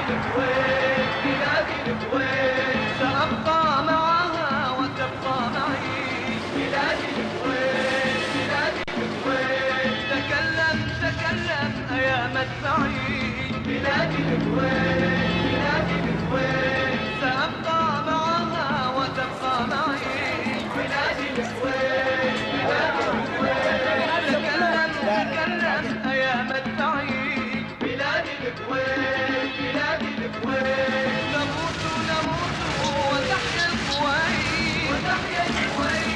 الكويت بلادي الكويت سأبقى معها وتبقى معي بلادي الكويت بلادي الكويت تكلم تكلم يا مدفعي بلادي الكويت بلادي الكويت سأبقى معها وتبقى معي بلادي الكويت بلادي الكويت تكلم تكلم يا مدفعي بلادي الكويت بلادي الكويت نموت نموت وتحيا الكويت وتحيا الكويت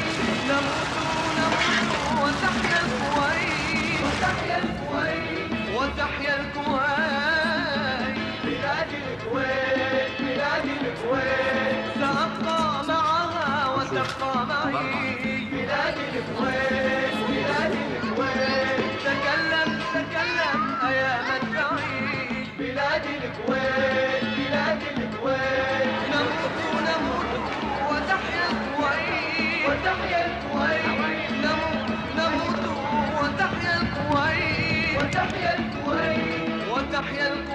نموت نموت وتحيا الكويت وتحيا الكويت وتحيا الكويت بلادي الكويت بلادي الكويت سأبقى معها وتبقى معي بلادي الكويت بلادي الكويت تكلم تكلم يا مدفعي بلادي الكويت بلادي الكويت نموت نموت وتحيا الكويت وتحيا الكويت نموت نموت وتحيا الكويت وتحيا الكويت وتحيا الكويت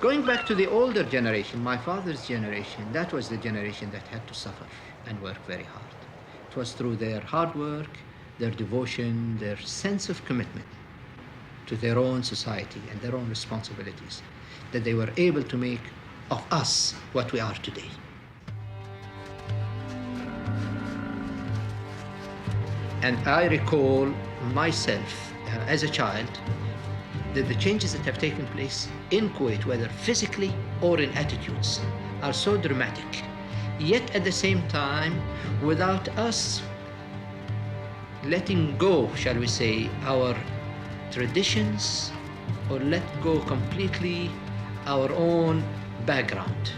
Going back to the older generation, my father's generation, that was the generation that had to suffer and work very hard. It was through their hard work, their devotion, their sense of commitment to their own society and their own responsibilities that they were able to make of us what we are today. And I recall myself as a child that the changes that have taken place in Kuwait, whether physically or in attitudes, are so dramatic. Yet at the same time, without us letting go, shall we say, our traditions, or let go completely our own background.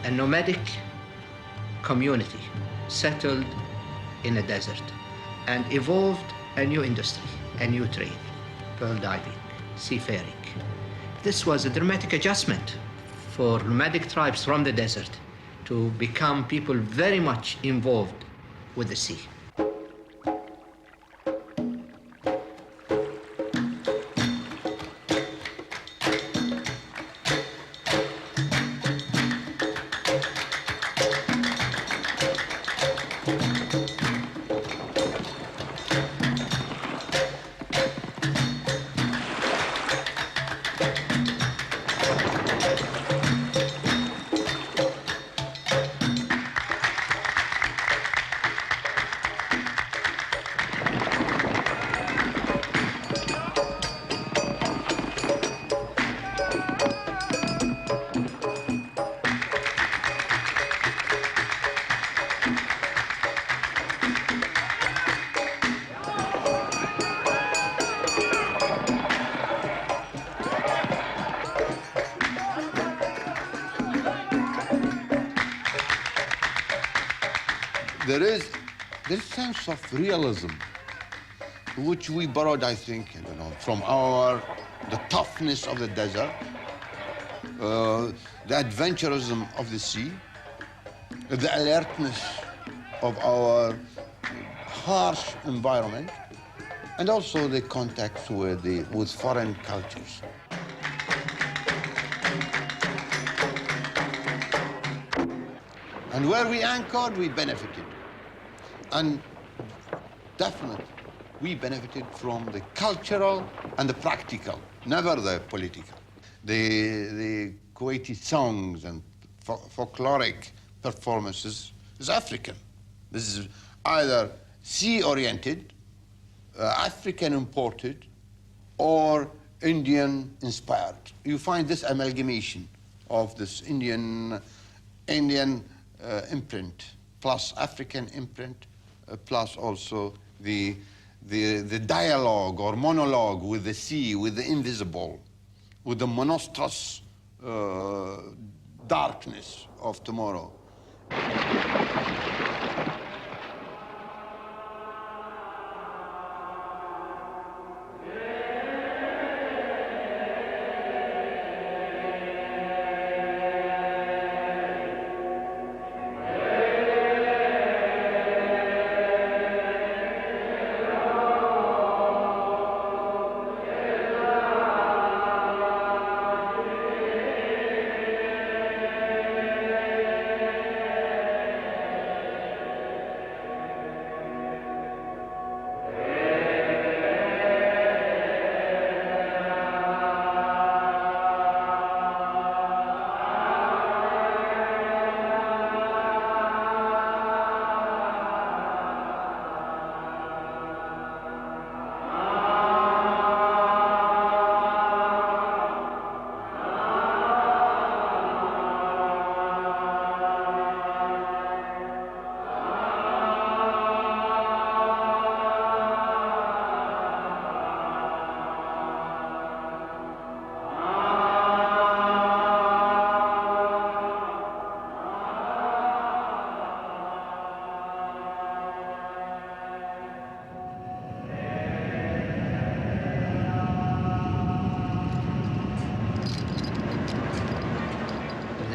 A nomadic community settled in a desert and evolved a new industry, a new trade, pearl diving, seafaring. This was a dramatic adjustment for nomadic tribes from the desert to become people very much involved with the sea. There is this sense of realism, which we borrowed, I think, from the toughness of the desert, the adventurism of the sea, the alertness of our harsh environment, and also the contacts with foreign cultures. And where we anchored, we benefited. And definitely, We benefited from the cultural and the practical, never the political. The Kuwaiti songs and folkloric performances is African. This is either sea-oriented, African imported, or Indian inspired. You find this amalgamation of this Indian imprint plus African imprint plus also the dialogue or monologue with the sea, with the invisible, with the monstrous darkness of tomorrow.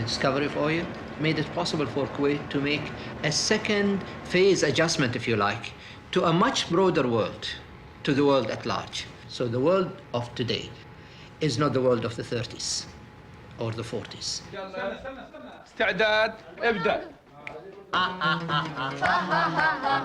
Discovery of oil made it possible for Kuwait to make a second phase adjustment, if you like, to a much broader world, to the world at large. So the world of today is not the world of the 30s or the 40s. استعداد ابدأ.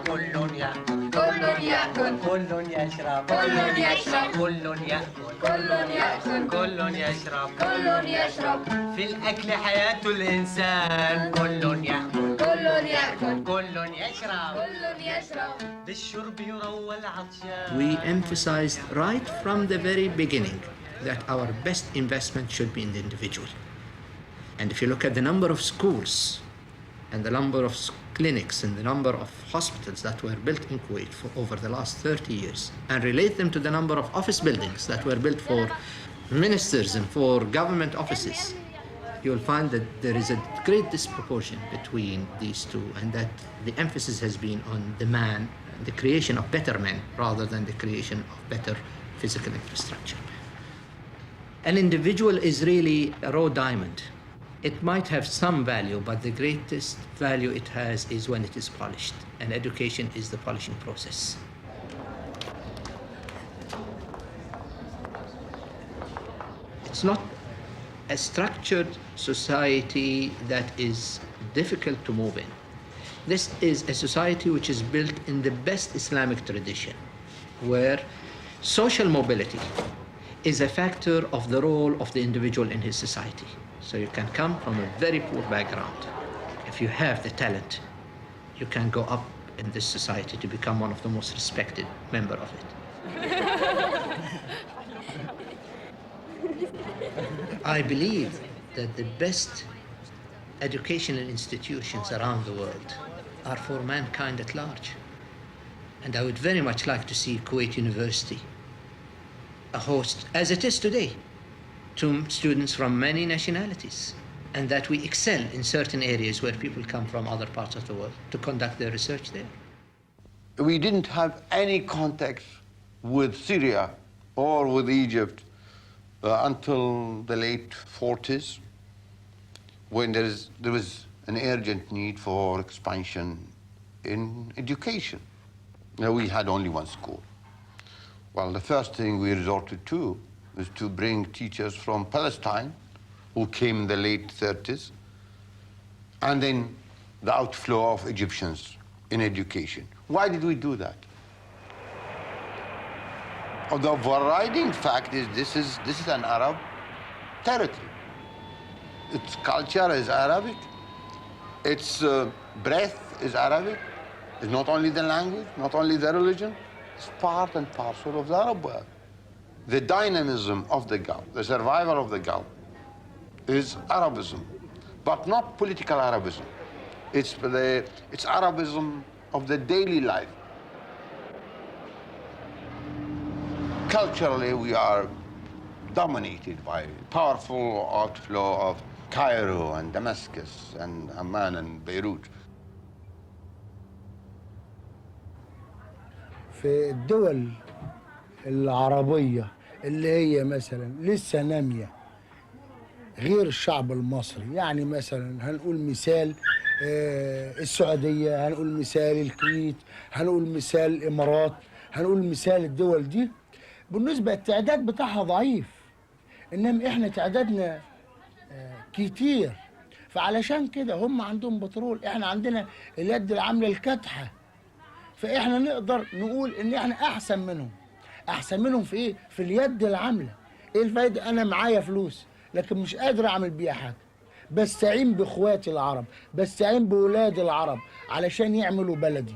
كل يأكل كل يأكل كل يشرب كل يشرب كل يأكل كل يأكل كل يشرب كل يشرب في الأكل حياة الإنسان كل يأكل كل يأكل كل يشرب كل يشرب بالشرب يروى العطشان. We emphasized right from the very beginning that our best investment should be in the individual. And if you look at the number of schools and the number of clinics and the number of hospitals that were built in Kuwait for over the last 30 years and relate them to the number of office buildings that were built for ministers and for government offices, you'll find that there is a great disproportion between these two, and that the emphasis has been on the man, the creation of better men, rather than the creation of better physical infrastructure. An individual is really a raw diamond. It might have some value, but the greatest value it has is when it is polished, and education is the polishing process. It's not a structured society that is difficult to move in. This is a society which is built in the best Islamic tradition, where social mobility is a factor of the role of the individual in his society. So you can come from a very poor background. If you have the talent, you can go up in this society to become one of the most respected members of it. I believe that the best educational institutions around the world are for mankind at large. And I would very much like to see Kuwait University a host, as it is today, to students from many nationalities, and that we excel in certain areas where people come from other parts of the world to conduct their research there. We didn't have any contact with Syria or with Egypt until the late 40s, when there was an urgent need for expansion in education. Now, we had only one school. Well, the first thing we resorted to was to bring teachers from Palestine, who came in the late 30s, and then the outflow of Egyptians in education. Why did we do that? The overriding fact is this is an Arab territory. Its culture is Arabic. Its breath is Arabic. It's not only the language, not only the religion. It's part and parcel of the Arab world. The dynamism of the Gulf, the survival of the Gulf, is Arabism, but not political Arabism. It's Arabism of the daily life. Culturally, we are dominated by powerful outflow of Cairo and Damascus and Amman and Beirut. في الدول العربية اللي هي مثلا لسه نامية غير الشعب المصري، يعني مثلا هنقول مثال السعودية، هنقول مثال الكويت، هنقول مثال الإمارات، هنقول مثال الدول دي، بالنسبة التعداد بتاعها ضعيف، إنما إحنا تعدادنا كتير، فعلشان كده هم عندهم بترول، إحنا عندنا اليد العاملة الكادحة، فإحنا نقدر نقول إن إحنا أحسن منهم. أحسن منهم في إيه؟ في اليد العاملة. إيه الفايدة؟ أنا معايا فلوس لكن مش قادر أعمل بيها حاجة، بستعين بإخواتي العرب، بستعين بولاد العرب علشان يعملوا بلدي.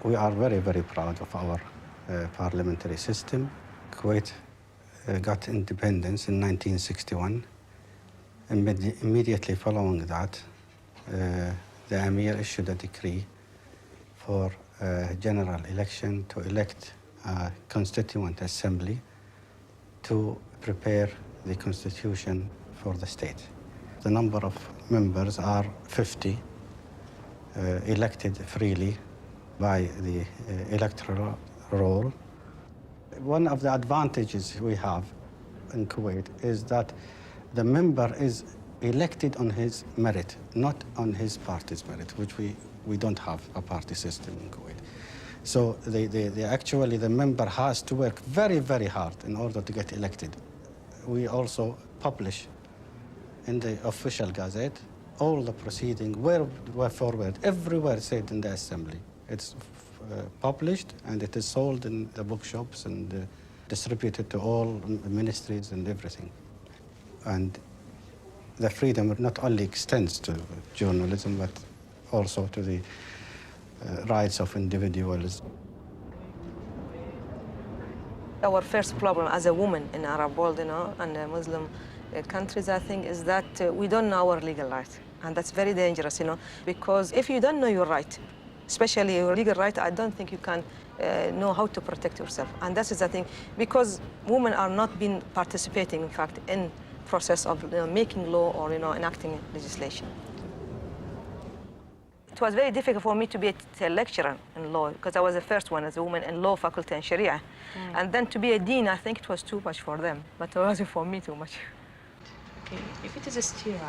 We are very, very proud of our parliamentary system. Kuwait got independence in 1961. Immediately following that, the Emir issued a decree for a general election to elect a constituent assembly to prepare the constitution for the state. The number of members are 50, elected freely by the electoral roll. One of the advantages we have in Kuwait is that the member is elected on his merit, not on his party's merit, which we don't have a party system in Kuwait. So actually the member has to work very, very hard in order to get elected. We also publish in the official gazette all the proceedings, word for word, every word said in the assembly. It's published and it is sold in the bookshops and distributed to all ministries and everything. And the freedom not only extends to journalism, but also to the rights of individuals. Our first problem as a woman in Arab world, and Muslim countries, I think, is that we don't know our legal rights. And that's very dangerous, because if you don't know your right, especially your legal right, I don't think you can know how to protect yourself. And that is the thing, because women are not been participating, in fact, in process of making law or enacting legislation. It was very difficult for me to be a lecturer in law, because I was the first one as a woman in law faculty and Sharia. And then to be a dean, I think it was too much for them, but it wasn't for me too much. Okay. If it is a sterile,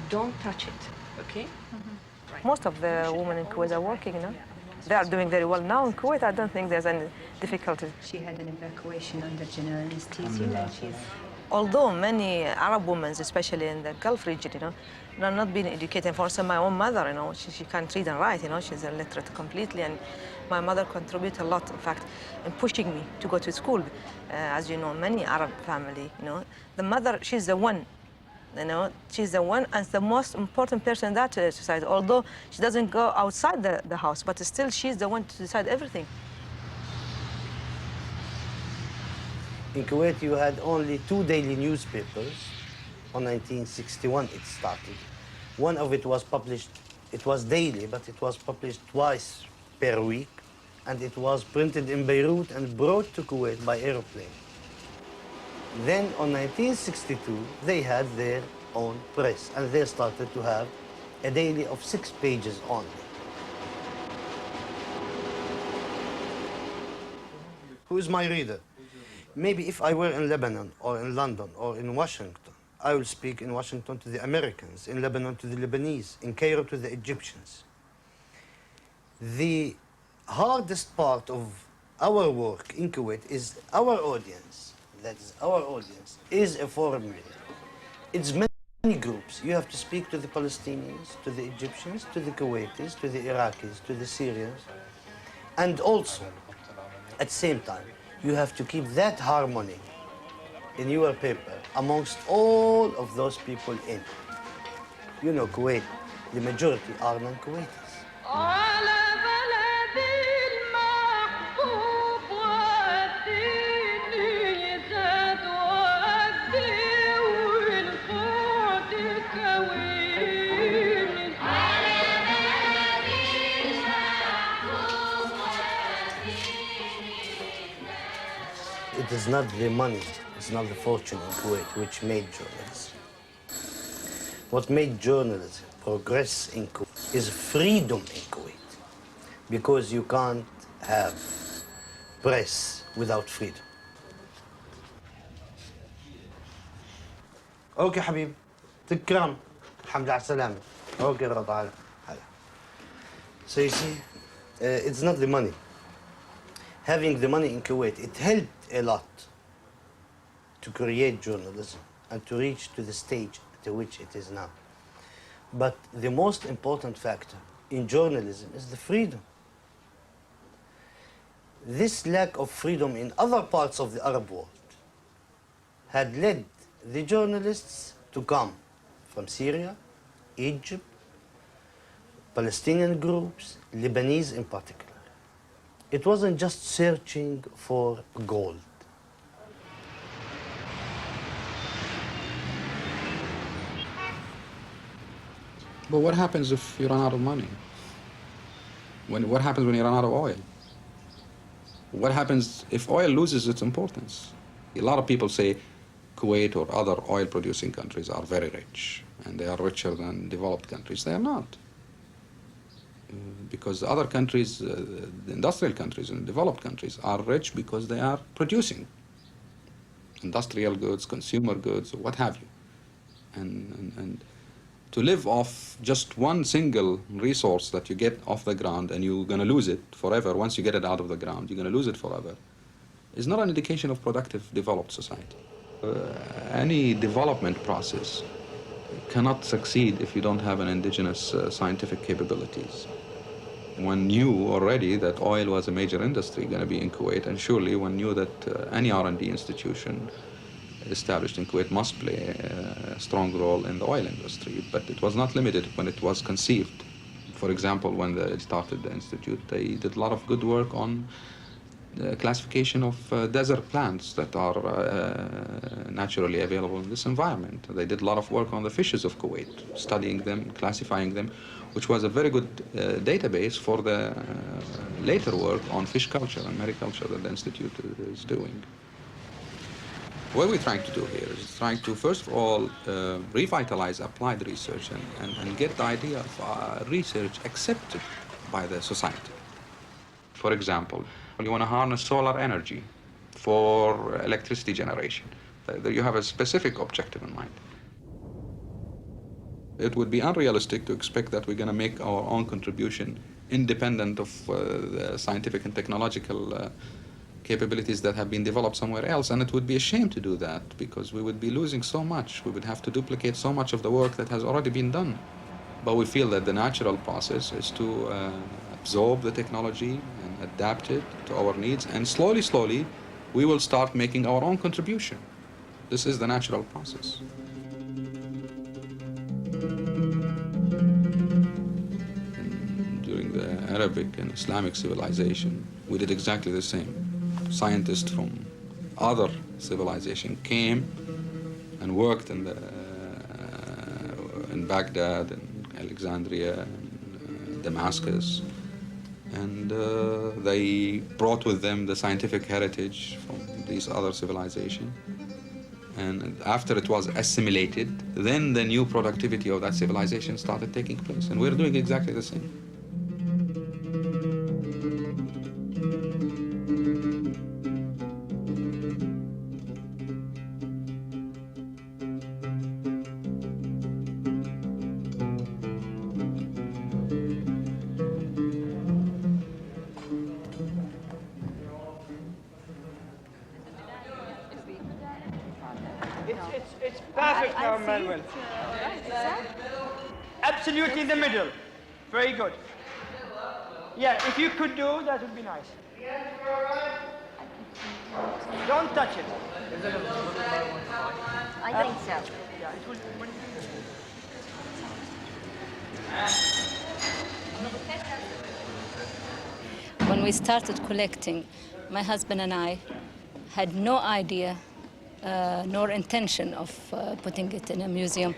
don't touch it, okay? Right. Most of the women in Kuwait are working, They are doing very well now in Kuwait. I don't think there's any difficulty. She had an evacuation under general anesthesia, and she's... Although many Arab women, especially in the Gulf region, are not being educated. For instance, my own mother, she can't read and write, she's illiterate completely. And my mother contributed a lot, in fact, in pushing me to go to school. As you know, many Arab family, the mother, she's the one, she's the one and the most important person in that society. Although she doesn't go outside the house, but still she's the one to decide everything. In Kuwait, you had only 2 daily newspapers. On 1961, it started. One of it was published, it was daily, but it was published twice per week, and it was printed in Beirut and brought to Kuwait by airplane. Then, on 1962, they had their own press, and they started to have a daily of 6 pages only. Who is my reader? Maybe if I were in Lebanon or in London or in Washington, I will speak in Washington to the Americans, in Lebanon to the Lebanese, in Cairo to the Egyptians. The hardest part of our work in Kuwait is our audience. That is, our audience is a foreign media. It's many groups. You have to speak to the Palestinians, to the Egyptians, to the Kuwaitis, to the Iraqis, to the Syrians. And also, at the same time, you have to keep that harmony in your paper amongst all of those people in. You know, Kuwait, the majority are non-Kuwaitis. It is not the money, it's not the fortune in Kuwait which made journalism. What made journalism progress in Kuwait is freedom in Kuwait, because you can't have press without freedom. اوكي حبيبي تكرم الحمد لله على السلامة. اوكي رضا هلا. So you see, it's not the money. Having the money in Kuwait, it helped a lot to create journalism and to reach to the stage to which it is now. But the most important factor in journalism is the freedom. This lack of freedom in other parts of the Arab world had led the journalists to come from Syria, Egypt, Palestinian groups, Lebanese in particular. It wasn't just searching for gold. But what happens if you run out of money? What happens when you run out of oil? What happens if oil loses its importance? A lot of people say Kuwait or other oil-producing countries are very rich, and they are richer than developed countries. They are not. Because other countries, the industrial countries and developed countries, are rich because they are producing industrial goods, consumer goods, what have you. And to live off just one single resource that you get off the ground and you're going to lose it forever, once you get it out of the ground, you're going to lose it forever, is not an indication of productive, developed society. Any development process cannot succeed if you don't have an indigenous scientific capabilities. One knew already that oil was a major industry going to be in Kuwait, and surely one knew that any R&D institution established in Kuwait must play a strong role in the oil industry, but it was not limited when it was conceived. For example, when they started the institute, they did a lot of good work on the classification of desert plants that are naturally available in this environment. They did a lot of work on the fishes of Kuwait, studying them, classifying them, which was a very good database for the later work on fish culture and mariculture that the Institute is doing. What we're trying to do here is trying to, first of all, revitalize applied research and get the idea of research accepted by the society. For example, you want to harness solar energy for electricity generation. You have a specific objective in mind. It would be unrealistic to expect that we're going to make our own contribution independent of the scientific and technological capabilities that have been developed somewhere else, and it would be a shame to do that because we would be losing so much. We would have to duplicate so much of the work that has already been done. But we feel that the natural process is to absorb the technology and adapt it to our needs, and slowly, slowly, we will start making our own contribution. This is the natural process. During the Arabic and Islamic civilization, we did exactly the same. Scientists from other civilization came and worked in Baghdad and Alexandria and Damascus, and they brought with them the scientific heritage from these other civilizations. And after it was assimilated, then the new productivity of that civilization started taking place, and we're doing exactly the same. Perfect now, Manuel. Absolutely in the middle. Very good. Yeah, if you could do, that would be nice. Don't touch it. I think so. Yeah, it will. When we started collecting, my husband and I had no idea nor intention of putting it in a museum.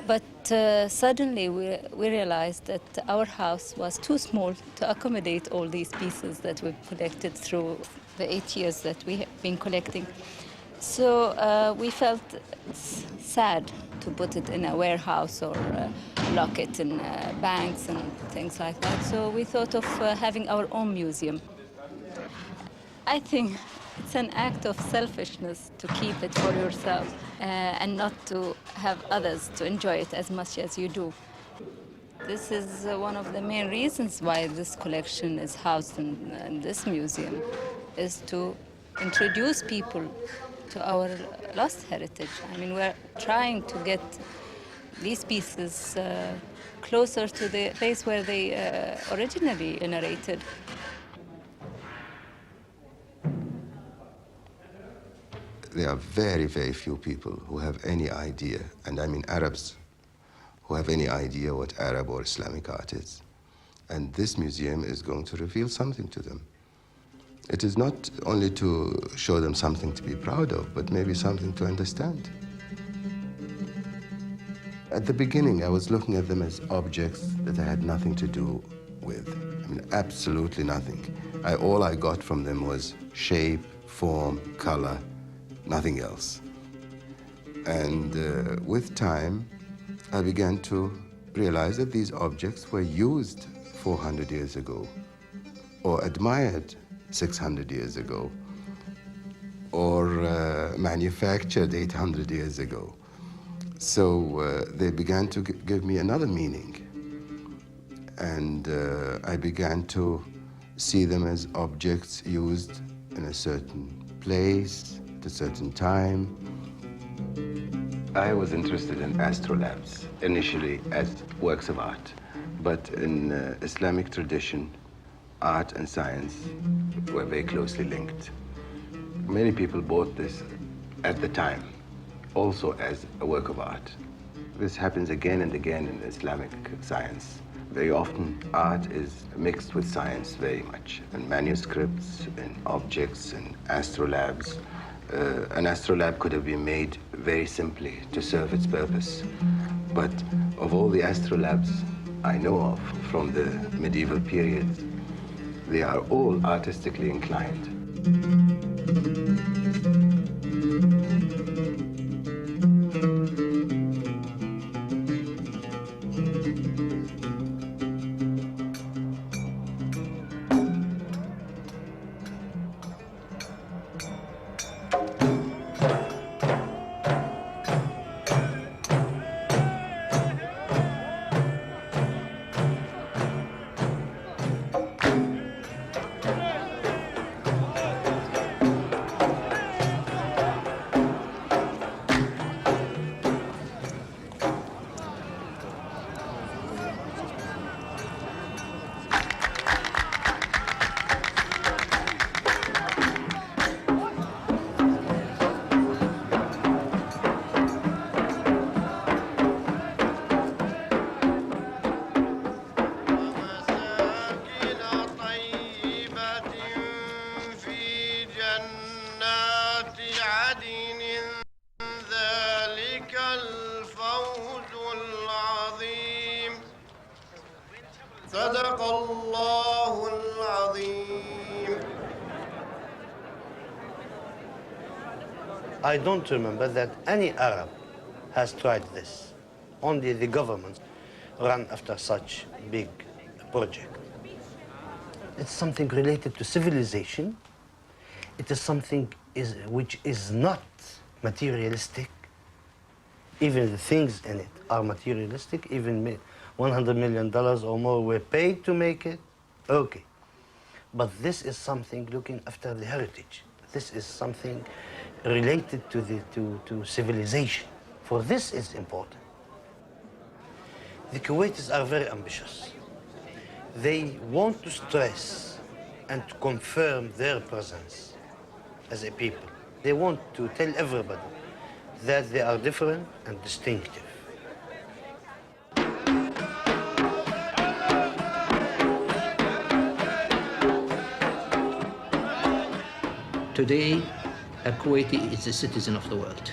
But suddenly we realized that our house was too small to accommodate all these pieces that we've collected through the 8 years that we have been collecting. So we felt sad to put it in a warehouse or lock it in banks and things like that. So we thought of having our own museum. I think it's an act of selfishness to keep it for yourself and not to have others to enjoy it as much as you do. This is one of the main reasons why this collection is housed in this museum, is to introduce people to our lost heritage. I mean, we're trying to get these pieces closer to the place where they originally generated. There are very, very few people who have any idea, and I mean Arabs, who have any idea what Arab or Islamic art is. And this museum is going to reveal something to them. It is not only to show them something to be proud of, but maybe something to understand. At the beginning, I was looking at them as objects that I had nothing to do with. I mean, absolutely nothing. All I got from them was shape, form, color, nothing else. And with time, I began to realize that these objects were used 400 years ago, or admired 600 years ago, or manufactured 800 years ago. So they began to give me another meaning. And I began to see them as objects used in a certain place, at a certain time. I was interested in astrolabes, initially as works of art. But in Islamic tradition, art and science were very closely linked. Many people bought this at the time, also as a work of art. This happens again and again in Islamic science. Very often, art is mixed with science very much, in manuscripts, in objects, in astrolabes. An astrolabe could have been made very simply to serve its purpose. But of all the astrolabes I know of from the medieval period, they are all artistically inclined. صدق الله العظيم. I don't remember that any Arab has tried this. Only the governments run after such big project. It's something related to civilization. It is something which is not materialistic. Even the things in it are materialistic. Even $100 million or more were paid to make it. Okay. But this is something looking after the heritage. This is something related to civilization. For this is important. The Kuwaitis are very ambitious. They want to stress and to confirm their presence as a people. They want to tell everybody that they are different and distinctive. Today, a Kuwaiti is a citizen of the world.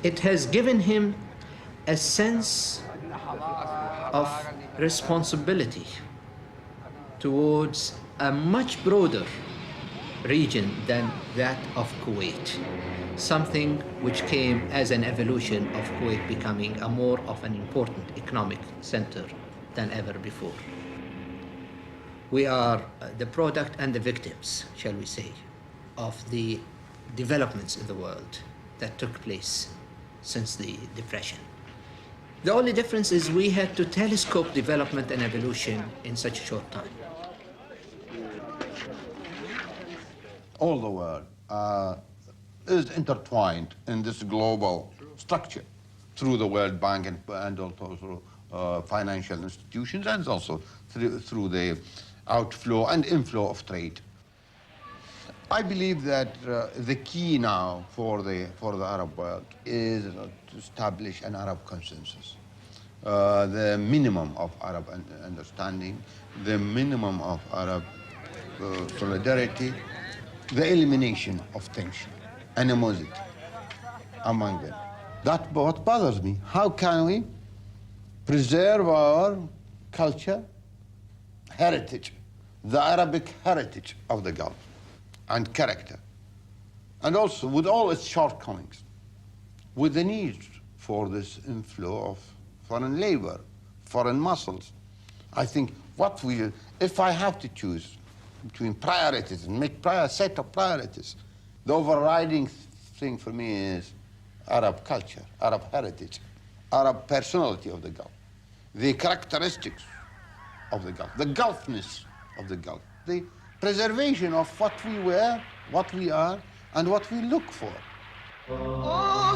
It has given him a sense of responsibility towards a much broader region than that of Kuwait, something which came as an evolution of Kuwait becoming a more of an important economic center than ever before. We are the product and the victims, shall we say, of the developments in the world that took place since the Depression. The only difference is we had to telescope development and evolution in such a short time. All the world is intertwined in this global structure through the World Bank and also through financial institutions, and also through the outflow and inflow of trade. I believe that the key now for the Arab world is to establish an Arab consensus, the minimum of Arab understanding, the minimum of Arab solidarity, the elimination of tension, animosity among them. That's what bothers me. How can we preserve our culture, heritage, the Arabic heritage of the Gulf, and character, and also with all its shortcomings, with the need for this inflow of foreign labor, foreign muscles? I think if I have to choose between priorities and make a set of priorities, the overriding thing for me is Arab culture, Arab heritage, Arab personality of the Gulf, the characteristics of the Gulf, the Gulfness of the Gulf, the preservation of what we were, what we are, and what we look for. Oh,